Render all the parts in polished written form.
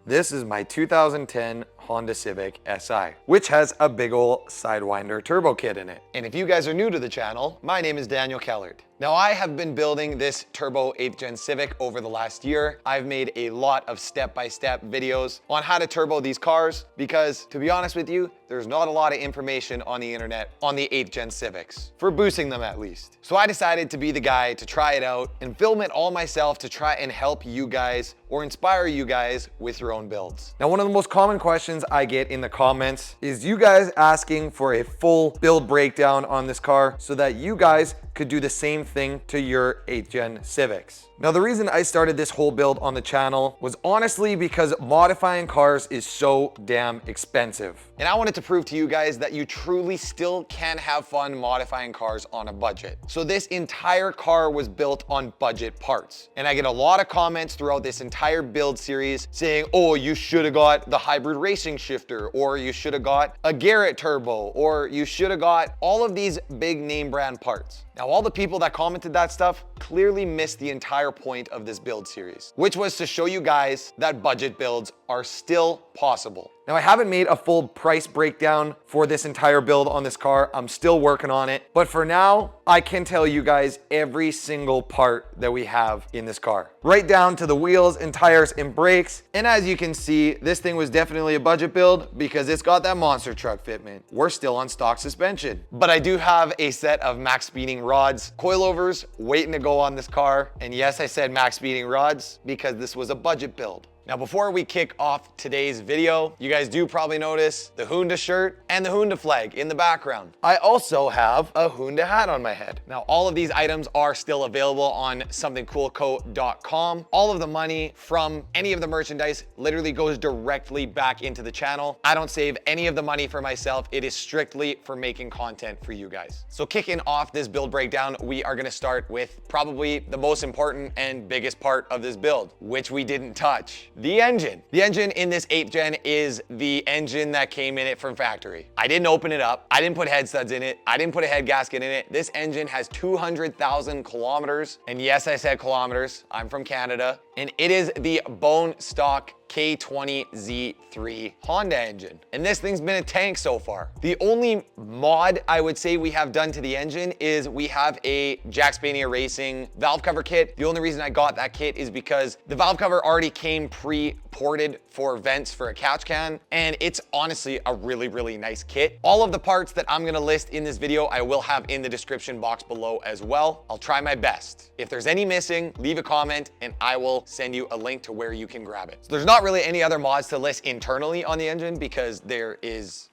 This is my 2010 Honda Civic Si, which has a big ol' Sidewinder turbo kit in it. And if you guys are new to the channel, my name is Daniel Kellert. Now I have been building this turbo 8th gen Civic over the last year. I've made a lot of step-by-step videos on how to turbo these cars because, to be honest with you, there's not a lot of information on the internet on the 8th gen Civics, for boosting them at least. So I decided to be the guy to try it out and film it all myself to try and help you guys or inspire you guys with your own builds. Now, one of the most common questions I get in the comments is you guys asking for a full build breakdown on this car so that you guys could do the same thing to your 8th gen Civics. Now, the reason I started this whole build on the channel was honestly because modifying cars is so damn expensive. And I wanted to prove to you guys that you truly still can have fun modifying cars on a budget. So this entire car was built on budget parts. And I get a lot of comments throughout this entire build series saying, oh, you should have got the hybrid racing shifter, or you should have got a Garrett turbo, or you should have got all of these big name brand parts. Now, all the people that commented that stuff clearly missed the entire point of this build series, which was to show you guys that budget builds are still possible. Now, I haven't made a full price breakdown for this entire build on this car. I'm still working on it. But for now, I can tell you guys every single part that we have in this car, right down to the wheels and tires and brakes. And as you can see, this thing was definitely a budget build because it's got that monster truck fitment. We're still on stock suspension. But I do have a set of max speeding rods, coilovers waiting to go on this car. And yes, I said max speeding rods because this was a budget build. Now, before we kick off today's video, you guys do probably notice the Honda shirt and the Honda flag in the background. I also have a Honda hat on my head. Now, all of these items are still available on somethingcoolco.com. All of the money from any of the merchandise literally goes directly back into the channel. I don't save any of the money for myself. It is strictly for making content for you guys. So kicking off this build breakdown, we are gonna start with probably the most important and biggest part of this build, which we didn't touch. The engine. The engine in this 8th gen is the engine that came in it from factory. I didn't open it up. I didn't put head studs in it. I didn't put a head gasket in it. This engine has 200,000 kilometers. And yes, I said kilometers. I'm from Canada. And it is the bone stock K20Z3 Honda engine. And this thing's been a tank so far. The only mod I would say we have done to the engine is we have a Jackspania Racing valve cover kit. The only reason I got that kit is because the valve cover already came pre-ported for vents for a catch can, and it's honestly a really, really nice kit. All of the parts that I'm gonna list in this video, I will have in the description box below as well. I'll try my best. If there's any missing, leave a comment and I will send you a link to where you can grab it. So there's not really any other mods to list internally on the engine because there is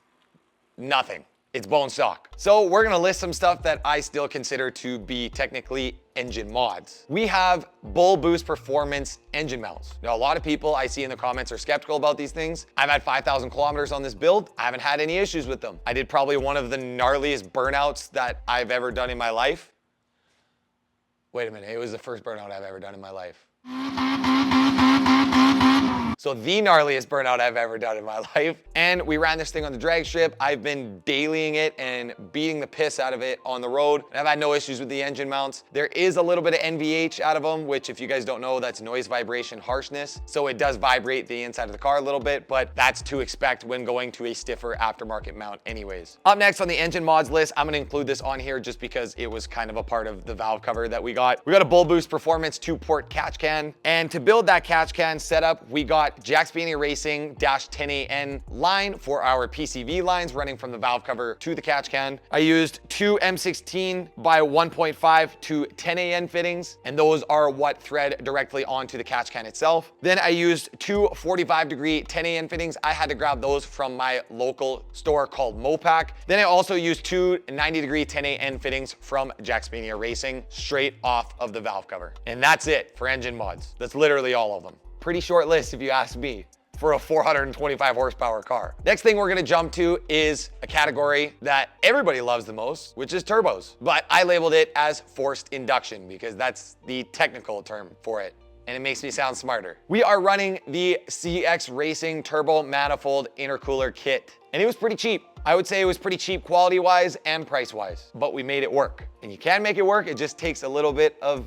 nothing. It's bone stock. So we're gonna list some stuff that I still consider to be technically engine mods. We have Bullboost performance engine mounts. Now, a lot of people I see in the comments are skeptical about these things. I've had 5,000 kilometers on this build. I haven't had any issues with them. I did probably one of the gnarliest burnouts that I've ever done in my life. Wait a minute, it was the first burnout I've ever done in my life. So the gnarliest burnout I've ever done in my life. And we ran this thing on the drag strip. I've been dailying it and beating the piss out of it on the road. And I've had no issues with the engine mounts. There is a little bit of NVH out of them, which if you guys don't know, that's noise, vibration, harshness. So it does vibrate the inside of the car a little bit, but that's to expect when going to a stiffer aftermarket mount anyways. Up next on the engine mods list, I'm gonna include this on here just because it was kind of a part of the valve cover that we got. We got a Bullboost Performance 2-port catch can. And to build that catch can setup, we got Jackspania Racing -10AN line for our PCV lines running from the valve cover to the catch can. I used two M16 by 1.5 to 10AN fittings, and those are what thread directly onto the catch can itself. Then I used two 45-degree 10AN fittings. I had to grab those from my local store called Mopac. Then I also used two 90-degree 10AN fittings from Jackspania Racing straight off of the valve cover. And that's it for engine mods. That's literally all of them. Pretty short list if you ask me for a 425 horsepower car. Next thing we're gonna jump to is a category that everybody loves the most, which is turbos. But I labeled it as forced induction because that's the technical term for it, and it makes me sound smarter. We are running the CX Racing Turbo Manifold Intercooler Kit, and it was pretty cheap. I would say it was pretty cheap quality-wise and price-wise, but we made it work. And you can make it work, it just takes a little bit of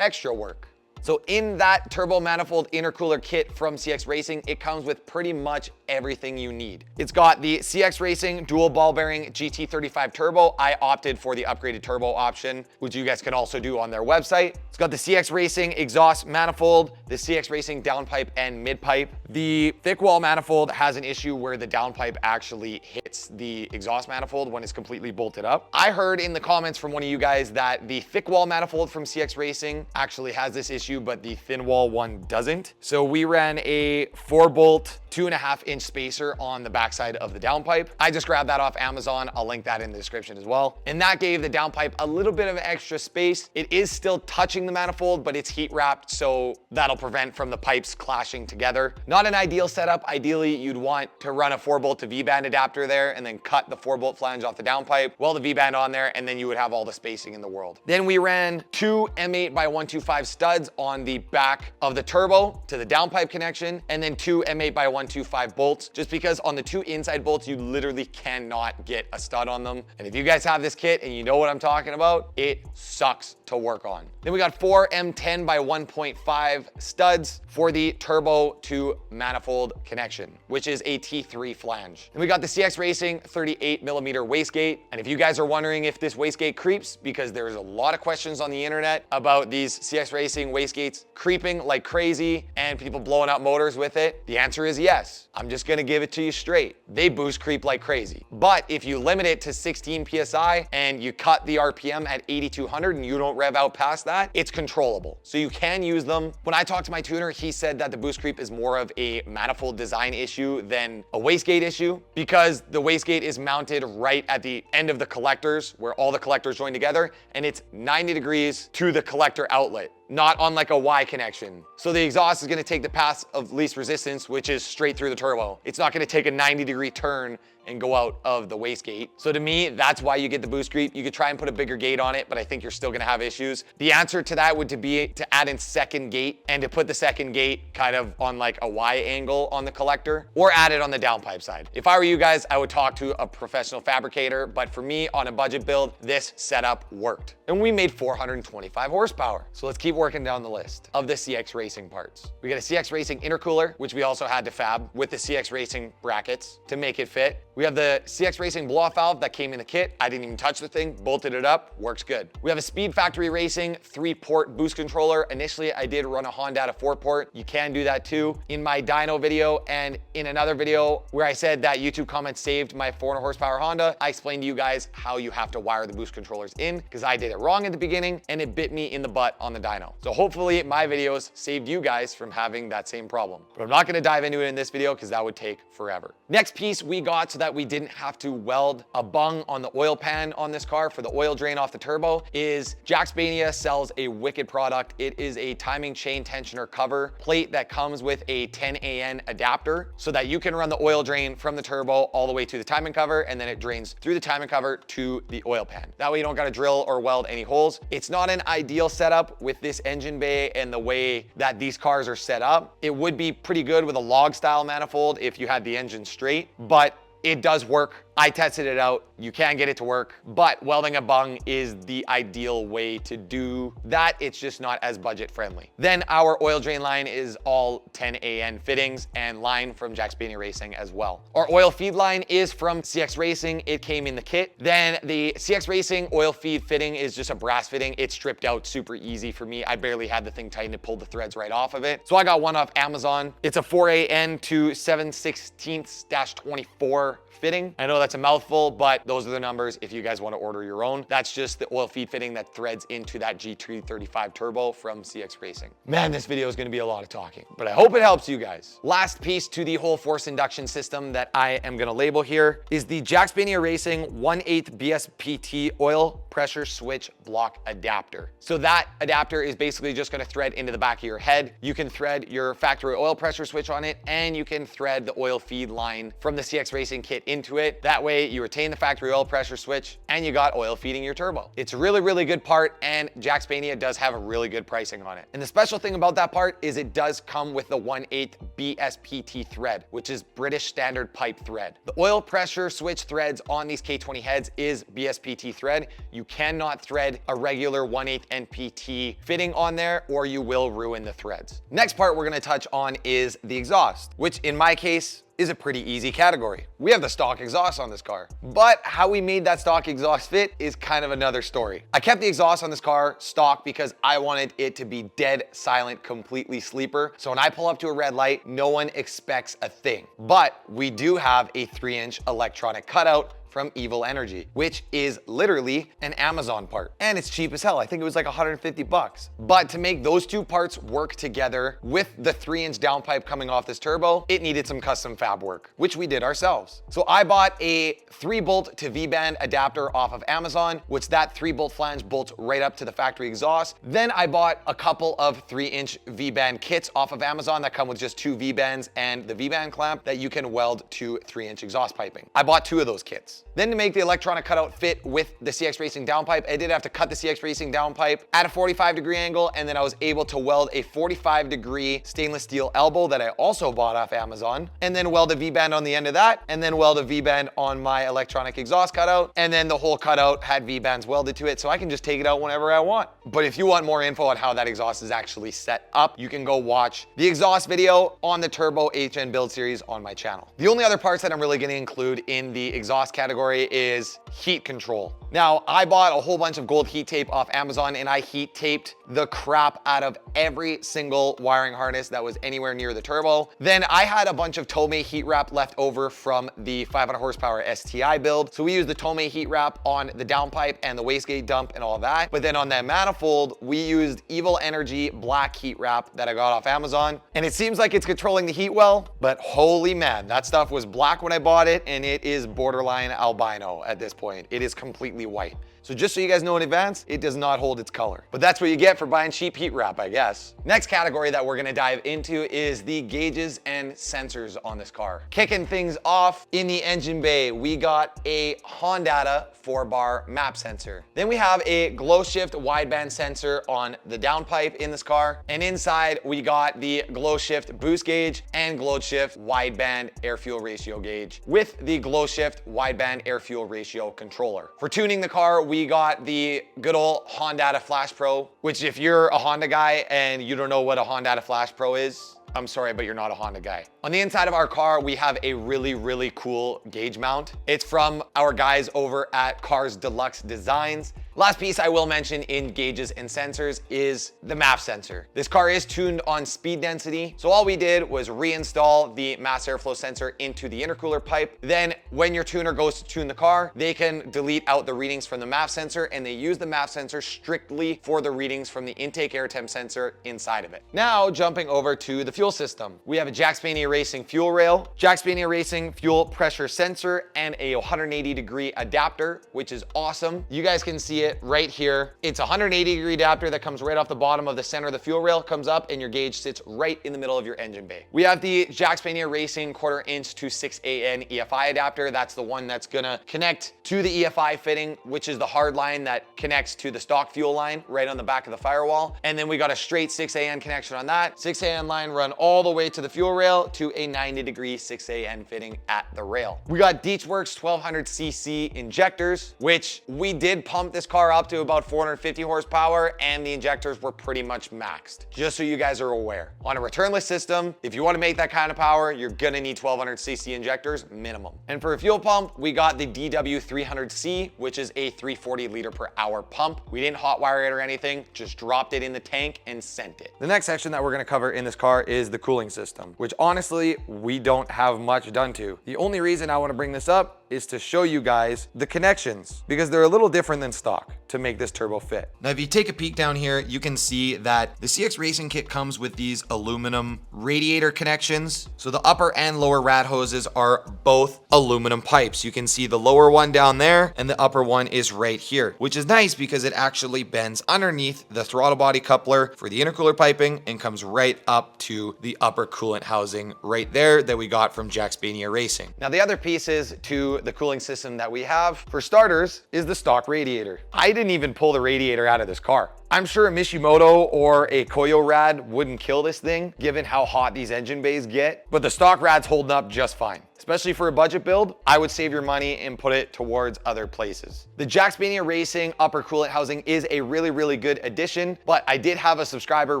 extra work. So in that turbo manifold intercooler kit from CX Racing, it comes with pretty much everything you need. It's got the CX Racing dual ball bearing GT35 turbo. I opted for the upgraded turbo option, which you guys can also do on their website. It's got the CX Racing exhaust manifold, the CX Racing downpipe and mid pipe. The thick wall manifold has an issue where the downpipe actually hits the exhaust manifold when it's completely bolted up. I heard in the comments from one of you guys that the thick wall manifold from CX Racing actually has this issue, but the thin wall one doesn't. So we ran a 4-bolt, 2.5-inch spacer on the backside of the downpipe. I just grabbed that off Amazon. I'll link that in the description as well. And that gave the downpipe a little bit of extra space. It is still touching the manifold, but it's heat wrapped, so that'll prevent from the pipes clashing together. Not an ideal setup. Ideally, you'd want to run a 4-bolt to V-band adapter there and then cut the 4-bolt flange off the downpipe, weld the V-band on there, and then you would have all the spacing in the world. Then we ran 2 M8x125 studs on the back of the turbo to the downpipe connection, and then 2 M8x125 bolts, just because on the 2 inside bolts, you literally cannot get a stud on them. And if you guys have this kit and you know what I'm talking about, it sucks to work on. Then we got 4 M10x1.5 studs for the turbo to manifold connection, which is a T3 flange. Then we got the CX Racing 38mm wastegate. And if you guys are wondering if this wastegate creeps, because there's a lot of questions on the internet about these CX Racing wastegates creeping like crazy and people blowing up motors with it, the answer is yes. I'm just gonna give it to you straight. They boost creep like crazy. But if you limit it to 16 PSI and you cut the RPM at 8,200 and you don't rev out past that, it's controllable. So you can use them. When I talked to my tuner, he said that the boost creep is more of a manifold design issue than a wastegate issue, because the wastegate is mounted right at the end of the collectors where all the collectors join together, and it's 90 degrees to the collector outlet, not on like a Y connection. So the exhaust is gonna take the path of least resistance, which is straight through the turbo. It's not gonna take a 90-degree turn and go out of the wastegate. So to me, that's why you get the boost creep. You could try and put a bigger gate on it, but I think you're still gonna have issues. The answer to that would be to add in second gate and to put the second gate kind of on like a Y angle on the collector, or add it on the downpipe side. If I were you guys, I would talk to a professional fabricator, but for me, on a budget build, this setup worked. And we made 425 horsepower. So let's keep working down the list of the CX Racing parts. We got a CX Racing intercooler, which we also had to fab with the CX Racing brackets to make it fit. We have the CX Racing blow-off valve that came in the kit. I didn't even touch the thing, bolted it up, works good. We have a Speed Factory Racing 3-port boost controller. Initially, I did run a Honda at a 4-port. You can do that too. In my dyno video and in another video where I said that YouTube comments saved my 400 horsepower Honda, I explained to you guys how you have to wire the boost controllers in, because I did it wrong at the beginning and it bit me in the butt on the dyno. So hopefully my videos saved you guys from having that same problem. But I'm not gonna dive into it in this video because that would take forever. Next piece we got so that we didn't have to weld a bung on the oil pan on this car for the oil drain off the turbo is Jaxbania sells a wicked product. It is a timing chain tensioner cover plate that comes with a 10AN adapter so that you can run the oil drain from the turbo all the way to the timing cover, and then it drains through the timing cover to the oil pan. That way you don't gotta drill or weld any holes. It's not an ideal setup with this engine bay and the way that these cars are set up. It would be pretty good with a log style manifold if you had the engine straight, but it does work. I tested it out. You can get it to work, but welding a bung is the ideal way to do that. It's just not as budget friendly. Then our oil drain line is all 10AN fittings and line from Jaxbania Racing as well. Our oil feed line is from CX Racing. It came in the kit. Then the CX Racing oil feed fitting is just a brass fitting. It's stripped out super easy for me. I barely had the thing tightened. It pulled the threads right off of it. So I got one off Amazon. It's a 4AN to 7/16-24 fitting. I know that's a mouthful, but those are the numbers if you guys want to order your own. That's just the oil feed fitting that threads into that GT35 turbo from CX Racing. Man, this video is going to be a lot of talking, but I hope it helps you guys. Last piece to the whole force induction system that I am going to label here is the Jaxbania Racing 1/8 BSPT oil pressure switch block adapter. So that adapter is basically just going to thread into the back of your head. You can thread your factory oil pressure switch on it, and you can thread the oil feed line from the CX Racing kit into it. That way you retain the factory oil pressure switch and you got oil feeding your turbo. It's a really, really good part, and Jaxbania does have a really good pricing on it. And the special thing about that part is it does come with the 1/8 BSPT thread, which is British Standard Pipe thread. The oil pressure switch threads on these K20 heads is BSPT thread. You cannot thread a regular 1/8 NPT fitting on there or you will ruin the threads. Next part we're gonna touch on is the exhaust, which in my case is a pretty easy category. We have the stock exhaust on this car, but how we made that stock exhaust fit is kind of another story. I kept the exhaust on this car stock because I wanted it to be dead silent, completely sleeper. So when I pull up to a red light, no one expects a thing. But we do have a 3-inch electronic cutout from Evil Energy, which is literally an Amazon part. And it's cheap as hell. I think it was like 150 bucks. But to make those two parts work together with the 3-inch downpipe coming off this turbo, it needed some custom fab work, which we did ourselves. So I bought a 3-bolt to V-band adapter off of Amazon, which that 3-bolt flange bolts right up to the factory exhaust. Then I bought a couple of 3-inch V-band kits off of Amazon that come with just 2 V-bands and the V-band clamp that you can weld to 3-inch exhaust piping. I bought 2 of those kits. Then to make the electronic cutout fit with the CX Racing downpipe, I did have to cut the CX Racing downpipe at a 45-degree angle, and then I was able to weld a 45-degree stainless steel elbow that I also bought off Amazon, and then weld a V-band on the end of that, and then weld a V-band on my electronic exhaust cutout, and then the whole cutout had V-bands welded to it, so I can just take it out whenever I want. But if you want more info on how that exhaust is actually set up, you can go watch the exhaust video on the Turbo HN build series on my channel. The only other parts that I'm really gonna include in the exhaust category is heat control. Now, I bought a whole bunch of gold heat tape off Amazon and I heat taped the crap out of every single wiring harness that was anywhere near the turbo. Then I had a bunch of Tomei heat wrap left over from the 500 horsepower STI build. So we used the Tomei heat wrap on the downpipe and the wastegate dump and all that. But then on that manifold, we used Evil Energy black heat wrap that I got off Amazon. And it seems like it's controlling the heat well, but holy man, that stuff was black when I bought it and it is borderline albino at this point. It is completely white. So just so you guys know in advance, it does not hold its color. But that's what you get for buying cheap heat wrap, I guess. Next category that we're gonna dive into is the gauges and sensors on this car. Kicking things off in the engine bay, we got a Hondata 4-bar map sensor. Then we have a glow shift wideband sensor on the downpipe in this car. And inside we got the glow shift boost gauge and glow shift wideband air fuel ratio gauge with the glow shift wideband air fuel ratio controller. For tuning the car, we got the good old Hondata Flash Pro, which if you're a Honda guy and you don't know what a Hondata Flash Pro is, I'm sorry, but you're not a Honda guy. On the inside of our car, we have a really cool gauge mount. It's from our guys over at Cars Deluxe Designs. Last piece I will mention in gauges and sensors is the MAF sensor. This car is tuned on speed density. So all we did was reinstall the mass airflow sensor into the intercooler pipe. Then when your tuner goes to tune the car, they can delete out the readings from the MAF sensor and they use the MAF sensor strictly for the readings from the intake air temp sensor inside of it. Now jumping over to the fuel system. We have a Jack Spania Racing fuel rail, Jack Spania Racing fuel pressure sensor, and a 180-degree adapter, which is awesome. You guys can see it right here. It's a 180-degree adapter that comes right off the bottom of the center of the fuel rail, comes up, and your gauge sits right in the middle of your engine bay. We have the Jack Spania Racing 1/4 inch to 6AN EFI adapter. That's the one that's gonna connect to the EFI fitting, which is the hard line that connects to the stock fuel line right on the back of the firewall. And then we got a straight 6AN connection on that. 6AN line run all the way to the fuel rail to a 90-degree 6AN fitting at the rail. We got Deechworks 1200cc injectors, which we did pump this car up to about 450 horsepower and the injectors were pretty much maxed, just so you guys are aware. On a returnless system, if you want to make that kind of power, you're gonna need 1200cc injectors minimum. And for a fuel pump, we got the DW300C, which is a 340 liter per hour pump. We didn't hot wire it or anything, just dropped it in the tank and sent it. The next section that we're gonna cover in this car is the cooling system, which honestly, we don't have much done to. The only reason I want to bring this up is to show you guys the connections because they're a little different than stock to make this turbo fit. Now, if you take a peek down here, you can see that the CX Racing kit comes with these aluminum radiator connections. So the upper and lower rad hoses are both aluminum pipes. You can see the lower one down there and the upper one is right here, which is nice because it actually bends underneath the throttle body coupler for the intercooler piping and comes right up to the upper coolant housing right there that we got from Jack Spania Racing. Now, the other pieces to the cooling system that we have, for starters, is the stock radiator. I didn't even pull the radiator out of this car. I'm sure a Mishimoto or a Koyo rad wouldn't kill this thing, given how hot these engine bays get, but the stock rad's holding up just fine. Especially for a budget build, I would save your money and put it towards other places. The Jaxpania Racing upper coolant housing is a really, really good addition, but I did have a subscriber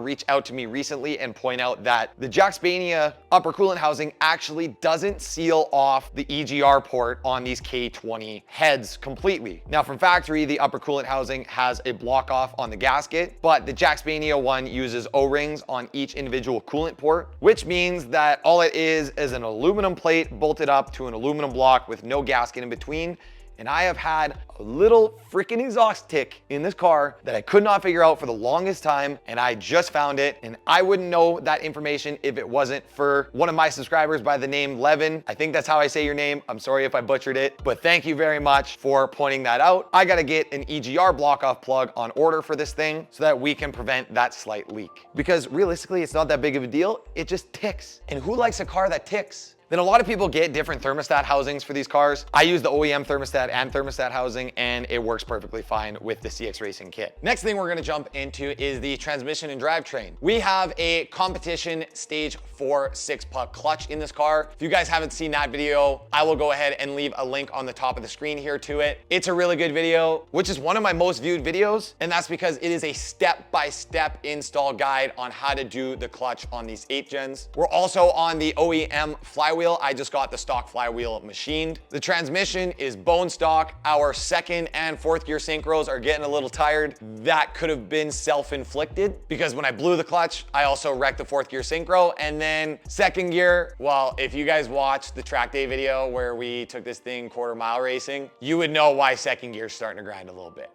reach out to me recently and point out that the Jaxpania upper coolant housing actually doesn't seal off the EGR port on these K20 heads completely. Now from factory, the upper coolant housing has a block off on the gasket, but the Jaxpania one uses O-rings on each individual coolant port, which means that all it is an aluminum plate bolted up to an aluminum block with no gasket in between. And I have had a little freaking exhaust tick in this car that I could not figure out for the longest time, and I just found it, and I wouldn't know that information if it wasn't for one of my subscribers by the name Levin. I think that's how I say your name. I'm sorry if I butchered it, but thank you very much for pointing that out. I gotta get an EGR block-off plug on order for this thing so that we can prevent that slight leak. Because realistically, it's not that big of a deal. It just ticks. And who likes a car that ticks? Then a lot of people get different thermostat housings for these cars. I use the OEM thermostat and thermostat housing, and it works perfectly fine with the CX Racing kit. Next thing we're gonna jump into is the transmission and drivetrain. We have a competition stage 4 6-puck clutch in this car. If you guys haven't seen that video, I will go ahead and leave a link on the top of the screen here to it. It's a really good video, which is one of my most viewed videos, and that's because it is a step-by-step install guide on how to do the clutch on these 8 gens. We're also on the OEM flywheel. I just got the stock flywheel machined. The transmission is bone stock. Our 2nd and 4th gear synchros are getting a little tired. That could have been self-inflicted because when I blew the clutch, I also wrecked the 4th gear synchro. And then 2nd gear, well, if you guys watched the track day video where we took this thing quarter-mile racing, you would know why 2nd gear is starting to grind a little bit.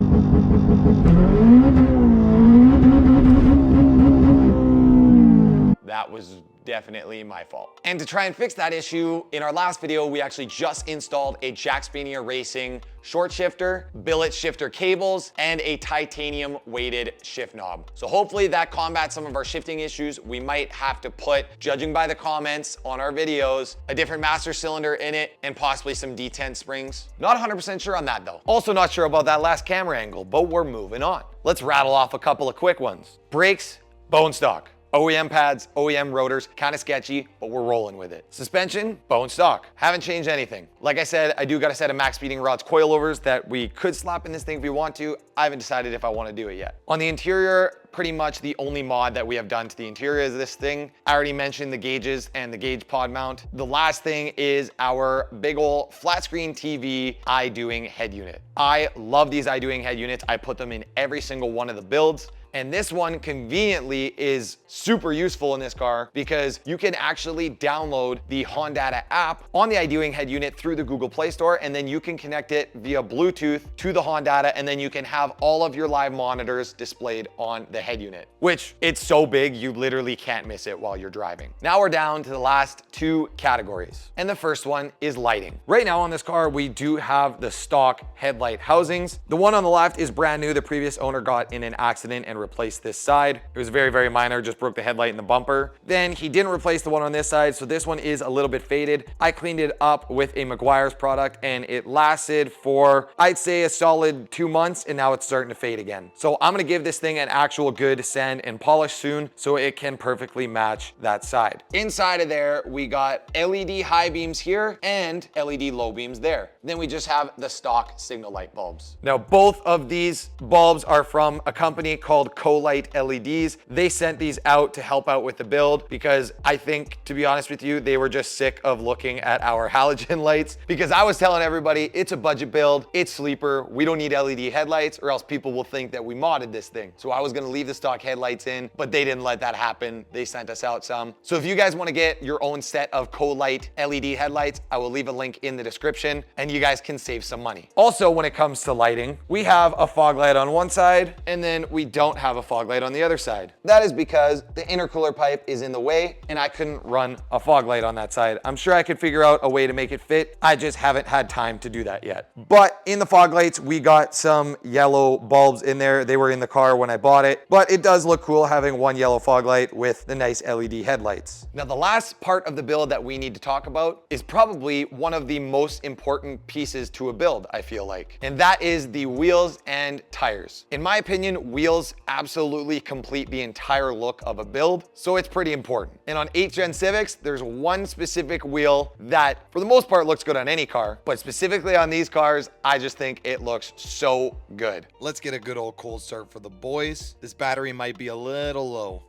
That was definitely my fault. And to try and fix that issue, in our last video, we actually just installed a Jaxpania Racing short shifter, billet shifter cables, and a titanium weighted shift knob. So hopefully that combats some of our shifting issues. We might have to put, judging by the comments on our videos, a different master cylinder in it and possibly some D10 springs. Not 100% sure on that though. Also not sure about that last camera angle, but we're moving on. Let's rattle off a couple of quick ones. Brakes, bone stock. OEM pads, OEM rotors, kind of sketchy, but we're rolling with it. Suspension, bone stock. Haven't changed anything. Like I said, I do got a set of max speeding rods coilovers that we could slap in this thing if we want to. I haven't decided if I want to do it yet. On the interior, pretty much the only mod that we have done to the interior is this thing. I already mentioned the gauges and the gauge pod mount. The last thing is our big ol' flat screen TV Idoing head unit. I love these Idoing head units. I put them in every single one of the builds. And this one conveniently is super useful in this car because you can actually download the Hondata app on the Idoing head unit through the Google Play Store, and then you can connect it via Bluetooth to the Hondata, and then you can have all of your live monitors displayed on the head unit, which it's so big you literally can't miss it while you're driving. Now we're down to the last 2 categories, and the first one is lighting. Right now on this car, we do have the stock headlight housings. The one on the left is brand new. The previous owner got in an accident and replaced this side. It was very, very minor, just broke the headlight and the bumper. Then he didn't replace the one on this side, so this one is a little bit faded. I cleaned it up with a Meguiar's product and it lasted for, I'd say, a solid 2 months, and now it's starting to fade again. So I'm gonna give this thing an actual good sand and polish soon so it can perfectly match that side. Inside of there, we got LED high beams here and LED low beams there. Then we just have the stock signal light bulbs. Now, both of these bulbs are from a company called Colite LEDs. They sent these out to help out with the build because I think, to be honest with you, they were just sick of looking at our halogen lights because I was telling everybody it's a budget build, it's sleeper, we don't need LED headlights or else people will think that we modded this thing. So I was gonna leave the stock headlights in, but they didn't let that happen. They sent us out some. So if you guys wanna get your own set of Colite LED headlights, I will leave a link in the description and you guys can save some money. Also, when it comes to lighting, we have a fog light on one side and then we don't have a fog light on the other side. That is because the intercooler pipe is in the way and I couldn't run a fog light on that side. I'm sure I could figure out a way to make it fit. I just haven't had time to do that yet. But in the fog lights, we got some yellow bulbs in there. They were in the car when I bought it, but it does look cool having one yellow fog light with the nice LED headlights. Now, the last part of the build that we need to talk about is probably one of the most important pieces to a build, I feel like, and that is the wheels and tires. In my opinion, wheels absolutely complete the entire look of a build, so it's pretty important. And on 8th gen Civics, there's one specific wheel that for the most part looks good on any car, but specifically on these cars, I just think it looks so good. Let's get a good old cold start for the boys. This battery might be a little low.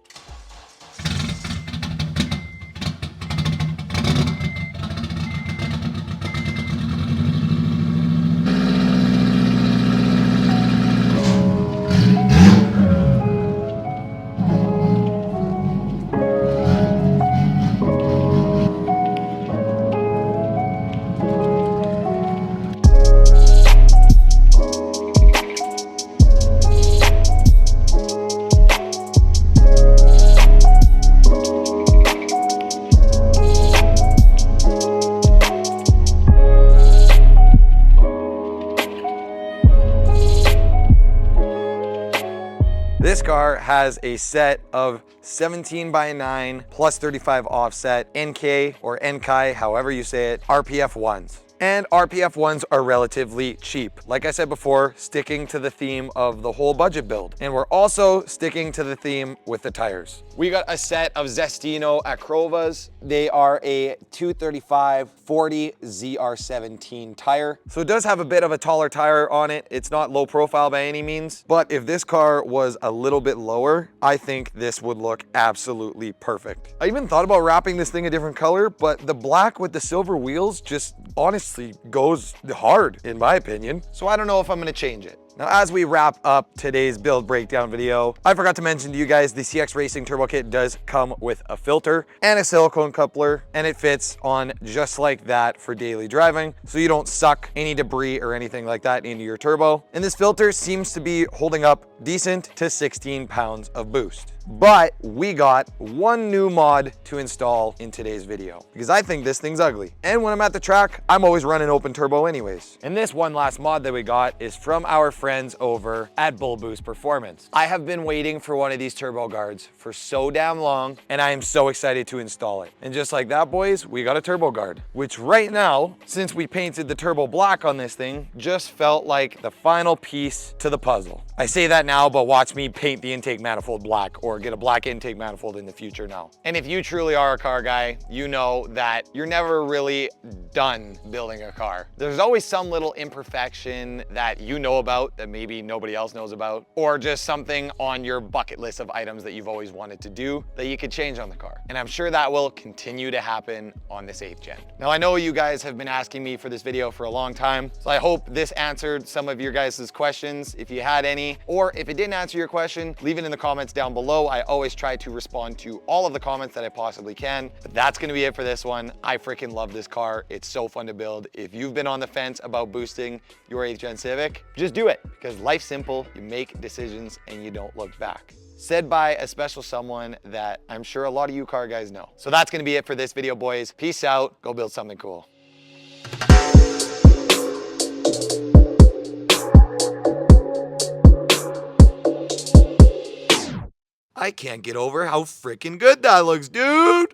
This car has a set of 17x9 plus 35 offset NK or NKI, however you say it, RPF 1s. And RPF 1s are relatively cheap. Like I said before, sticking to the theme of the whole budget build. And we're also sticking to the theme with the tires. We got a set of Zestino Acrovas. They are a 235/40 ZR17 tire. So it does have a bit of a taller tire on it. It's not low profile by any means, but if this car was a little bit lower, I think this would look absolutely perfect. I even thought about wrapping this thing a different color, but the black with the silver wheels just honestly goes hard in my opinion. So I don't know if I'm gonna change it. Now, as we wrap up today's build breakdown video, I forgot to mention to you guys, the CX Racing Turbo Kit does come with a filter and a silicone coupler, and it fits on just like that for daily driving, so you don't suck any debris or anything like that into your turbo. And this filter seems to be holding up decent to 16 pounds of boost. But we got one new mod to install in today's video because I think this thing's ugly. And when I'm at the track, I'm always running open turbo anyways. And this one last mod that we got is from our friends over at Bullboost Performance. I have been waiting for one of these turbo guards for so damn long, and I am so excited to install it. And just like that, boys, we got a turbo guard, which right now, since we painted the turbo black on this thing, just felt like the final piece to the puzzle. I say that now, but watch me paint the intake manifold black or get a black intake manifold in the future now. And if you truly are a car guy, you know that you're never really done building a car. There's always some little imperfection that you know about that maybe nobody else knows about, or just something on your bucket list of items that you've always wanted to do that you could change on the car. And I'm sure that will continue to happen on this 8th gen. Now, I know you guys have been asking me for this video for a long time, so I hope this answered some of your guys' questions if you had any, or if it didn't answer your question, leave it in the comments down below. I always try to respond to all of the comments that I possibly can, but that's gonna be it for this one. I freaking love this car. It's so fun to build. If you've been on the fence about boosting your 8th gen Civic, just do it, because life's simple. You make decisions and you don't look back. Said by a special someone that I'm sure a lot of you car guys know. So that's gonna be it for this video, boys. Peace out. Go build something cool. I can't get over how freaking good that looks, dude.